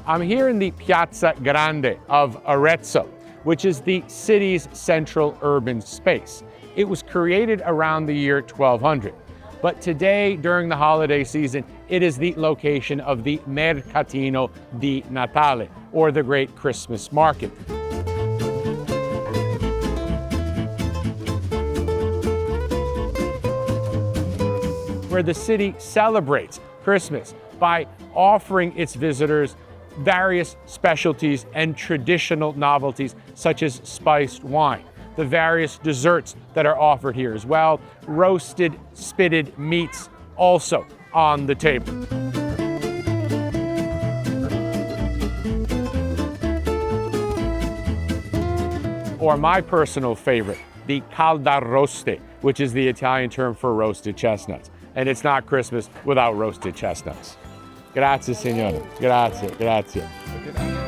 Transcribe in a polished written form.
I'm here in the Piazza Grande of Arezzo, which is the city's central urban space. It was created around the year 1200. But today, during the holiday season, it is the location of the Mercatino di Natale, or the Great Christmas Market. Where the city celebrates Christmas by offering its visitors various specialties and traditional novelties such as spiced wine, the various desserts that are offered here as well, roasted, spitted meats also on the table. Or my personal favorite, the caldaroste, which is the Italian term for roasted chestnuts. And it's not Christmas without roasted chestnuts. Grazie, signore. Grazie, grazie.